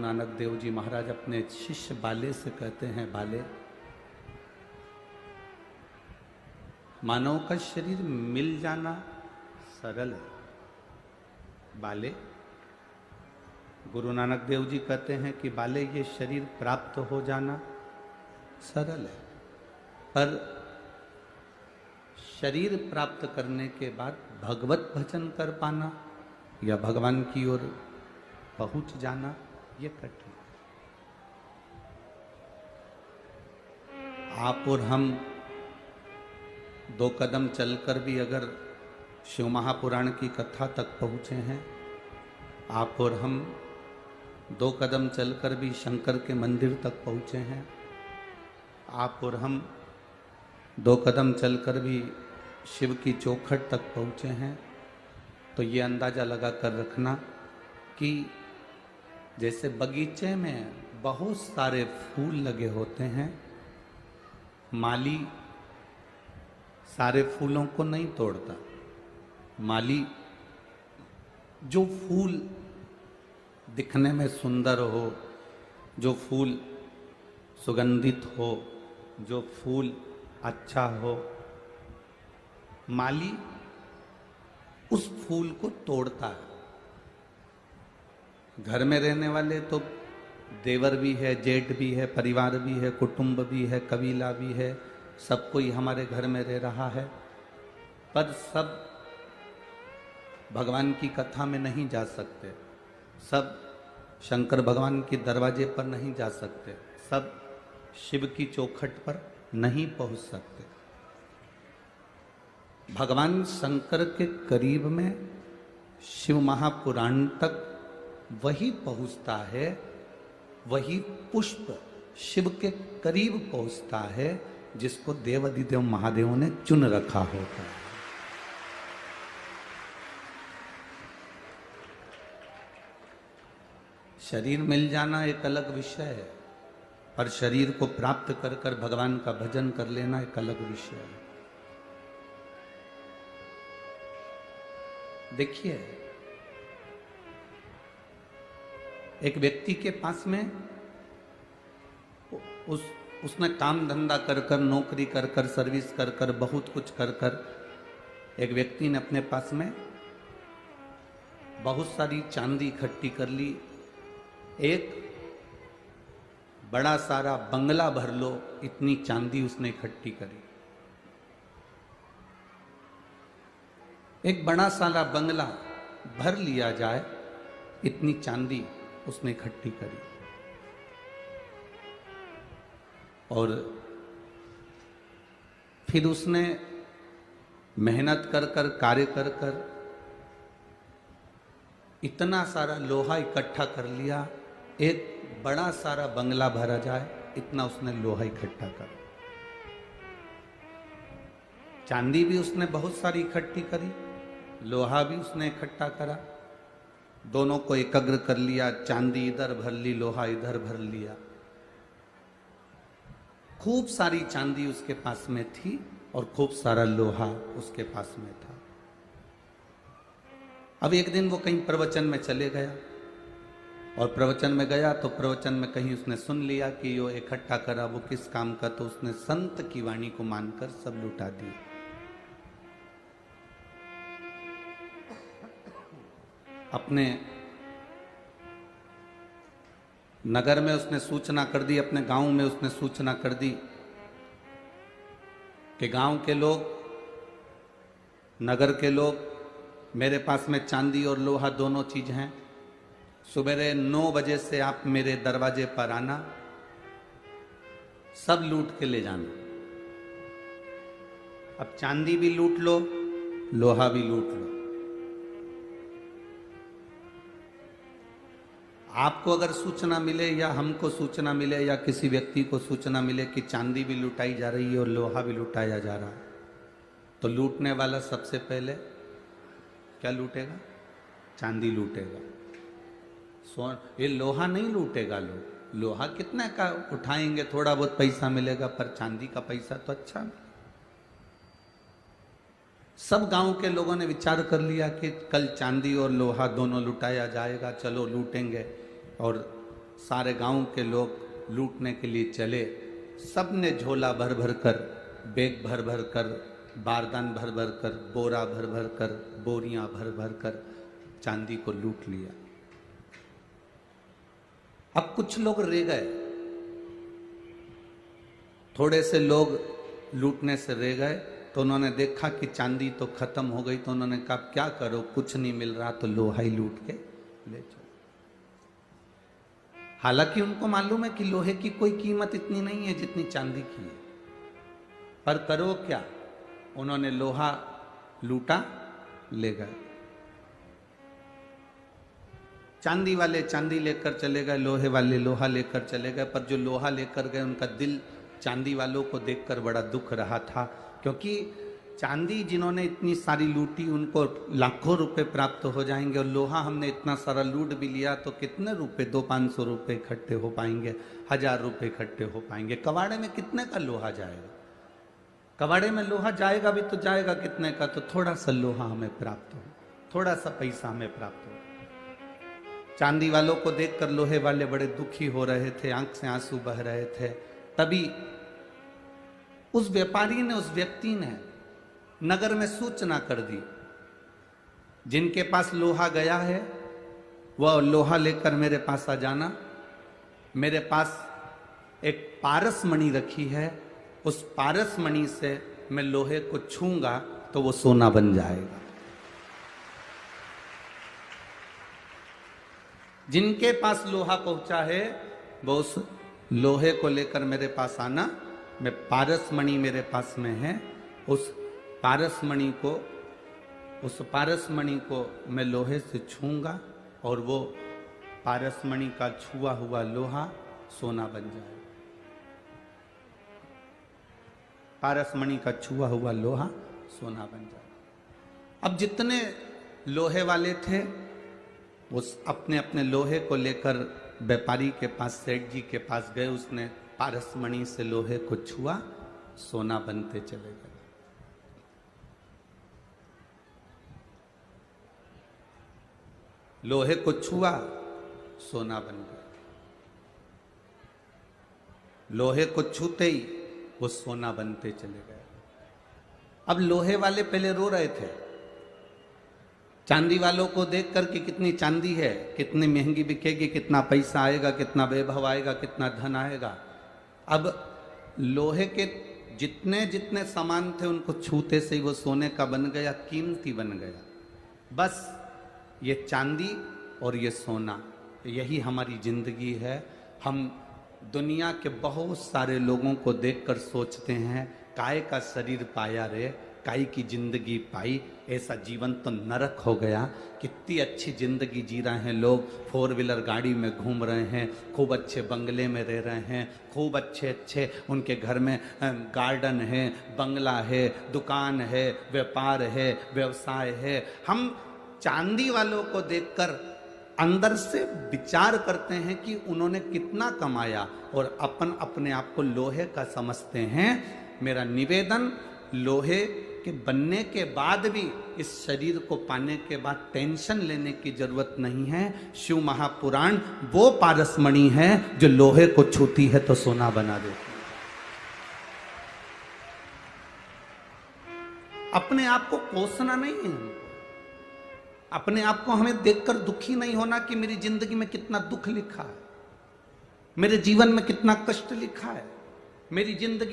नानक देव जी महाराज अपने शिष्य बाले से कहते हैं, बाले, मानव का शरीर मिल जाना सरल है। बाले, गुरु नानक देव जी कहते हैं कि बाले, ये शरीर प्राप्त हो जाना सरल है, पर शरीर प्राप्त करने के बाद भगवत भजन कर पाना या भगवान की ओर पहुंच जाना, ये कठिन। आप और हम 2 कदम चलकर भी अगर शिव महापुराण की कथा तक पहुंचे हैं, आप और हम 2 कदम चलकर भी शंकर के मंदिर तक पहुंचे हैं, आप और हम 2 कदम चलकर भी शिव की चौखट तक पहुंचे हैं, तो ये अंदाजा लगा कर रखना कि जैसे बगीचे में बहुत सारे फूल लगे होते हैं, माली सारे फूलों को नहीं तोड़ता। माली जो फूल दिखने में सुंदर हो, जो फूल सुगंधित हो, जो फूल अच्छा हो, माली उस फूल को तोड़ता है। घर में रहने वाले तो देवर भी है, जेठ भी है, परिवार भी है, कुटुंब भी है, कबीला भी है, सब कोई हमारे घर में रह रहा है, पर सब भगवान की कथा में नहीं जा सकते, सब शंकर भगवान के दरवाजे पर नहीं जा सकते, सब शिव की चौखट पर नहीं पहुंच सकते। भगवान शंकर के करीब में शिव महापुराण तक वही पहुंचता है, वही पुष्प शिव के करीब पहुंचता है जिसको देवाधिदेव महादेव ने चुन रखा होता है। शरीर मिल जाना एक अलग विषय है, पर शरीर को प्राप्त कर कर भगवान का भजन कर लेना एक अलग विषय है। देखिए, एक व्यक्ति के पास में उसने काम धंधा कर कर, नौकरी कर कर, सर्विस कर कर, बहुत कुछ कर कर, एक व्यक्ति ने अपने पास में बहुत सारी चांदी इकट्ठी कर ली। एक बड़ा सारा बंगला भर लो, इतनी चांदी उसने इकट्ठी करी। एक बड़ा सारा बंगला भर लिया जाए, इतनी चांदी उसने इकट्ठी करी। और फिर उसने मेहनत कर कर, कार्य कर कर इतना सारा लोहा इकट्ठा कर लिया, एक बड़ा सारा बंगला भरा जाए, इतना उसने लोहा इकट्ठा कर। चांदी भी उसने बहुत सारी इकट्ठी करी, लोहा भी उसने इकट्ठा करा, दोनों को एकाग्र कर लिया। चांदी इधर भर ली, लोहा इधर भर लिया। खूब सारी चांदी उसके पास में थी और खूब सारा लोहा उसके पास में था। अब एक दिन वो कहीं प्रवचन में चले गया, और प्रवचन में गया तो प्रवचन में कहीं उसने सुन लिया कि यो इकट्ठा करा वो किस काम का, तो उसने संत की वाणी को मानकर सब लुटा दिया। अपने नगर में उसने सूचना कर दी, अपने गांव में उसने सूचना कर दी कि गांव के लोग, नगर के लोग, मेरे पास में चांदी और लोहा दोनों चीज हैं, सुबह 9 बजे से आप मेरे दरवाजे पर आना, सब लूट के ले जाना। अब चांदी भी लूट लो, लोहा भी लूट लो। आपको अगर सूचना मिले या हमको सूचना मिले या किसी व्यक्ति को सूचना मिले कि चांदी भी लुटाई जा रही है और लोहा भी लुटाया जा रहा है, तो लूटने वाला सबसे पहले क्या लूटेगा? चांदी लूटेगा। ये लोहा नहीं लूटेगा। लोग लोहा कितने का उठाएंगे, थोड़ा बहुत पैसा मिलेगा, पर चांदी का पैसा तो अच्छा नहीं। सब गांव के लोगों ने विचार कर लिया कि कल चांदी और लोहा दोनों लुटाया जाएगा, चलो लूटेंगे। और सारे गांव के लोग लूटने के लिए चले। सब ने झोला भर भर कर, बैग भर भर कर, बारदान भर भर कर, बोरा भर भर कर, बोरियां भर भर कर चांदी को लूट लिया। अब कुछ लोग रह गए, थोड़े से लोग लूटने से रह गए, तो उन्होंने देखा कि चांदी तो खत्म हो गई, तो उन्होंने कहा क्या करो, कुछ नहीं मिल रहा तो लोहा ही लूट के ले चलो। हालांकि उनको मालूम है कि लोहे की कोई कीमत इतनी नहीं है जितनी चांदी की है, पर करो क्या, उन्होंने लोहा लूटा, ले गए। चांदी वाले चांदी लेकर चले गए, लोहे वाले लोहा लेकर चले गए, पर जो लोहा लेकर गए उनका दिल चांदी वालों को देखकर बड़ा दुख रहा था, क्योंकि चांदी जिन्होंने इतनी सारी लूटी उनको लाखों रुपए प्राप्त हो जाएंगे, और लोहा हमने इतना सारा लूट भी लिया तो कितने रुपए, 200-500 रुपए इकट्ठे हो पाएंगे, 1000 रुपए इकट्ठे हो पाएंगे। कबाड़े में कितने का लोहा जाएगा? कबाड़े में लोहा जाएगा भी तो जाएगा कितने का, तो थोड़ा सा लोहा हमें प्राप्त हो, थोड़ा सा पैसा हमें प्राप्त हो। चांदी वालों को देखकर लोहे वाले बड़े दुखी हो रहे थे, आंख से आंसू बह रहे थे। तभी उस व्यापारी ने, उस व्यक्ति ने नगर में सूचना कर दी, जिनके पास लोहा गया है वह लोहा लेकर मेरे पास आ जाना। मेरे पास एक पारस मणि रखी है, उस पारस मणि से मैं लोहे को छूंगा तो वो सोना बन जाएगा। जिनके पास लोहा पहुंचा है वो उस लोहे को लेकर मेरे पास आना। मैं पारस मणि मेरे पास में है, उस पारस मणि को मैं लोहे से छूंगा और वो पारस मणि का छुआ हुआ लोहा सोना बन जाएगा। पारस मणि का छुआ हुआ लोहा सोना बन जाएगा। अब जितने लोहे वाले थे वो अपने अपने लोहे को लेकर व्यापारी के पास, सेठ जी के पास गए। उसने पारस मणि से लोहे को छुआ, सोना बनते चले गए। लोहे को छुआ, सोना बन गया। लोहे को छूते ही वो सोना बनते चले गए। अब लोहे वाले पहले रो रहे थे चांदी वालों को देखकर कि कितनी चांदी है, कितनी महंगी बिकेगी, कितना पैसा आएगा, कितना वैभव आएगा, कितना धन आएगा। अब लोहे के जितने जितने सामान थे उनको छूते से ही वो सोने का बन गया, कीमती बन गया। बस ये चांदी और ये सोना, यही हमारी जिंदगी है। हम दुनिया के बहुत सारे लोगों को देखकर सोचते हैं काय का शरीर पाया रे, काय की जिंदगी पाई, ऐसा जीवन तो नरक हो गया। कितनी अच्छी जिंदगी जी रहे हैं लोग, 4 व्हीलर गाड़ी में घूम रहे हैं, खूब अच्छे बंगले में रह रहे हैं, खूब अच्छे अच्छे उनके घर में गार्डन है, बंगला है, दुकान है, व्यापार है, व्यवसाय है। हम चांदी वालों को देखकर अंदर से विचार करते हैं कि उन्होंने कितना कमाया और अपन अपने आप को लोहे का समझते हैं। मेरा निवेदन, लोहे के बनने के बाद भी इस शरीर को पाने के बाद टेंशन लेने की जरूरत नहीं है। शिव महापुराण वो पारस मणि है जो लोहे को छूती है तो सोना बना देती है। अपने आप को कोसना नहीं है हमको, अपने आप को हमें देखकर दुखी नहीं होना कि मेरी जिंदगी में कितना दुख लिखा है, मेरे जीवन में कितना कष्ट लिखा है, मेरी जिंदगी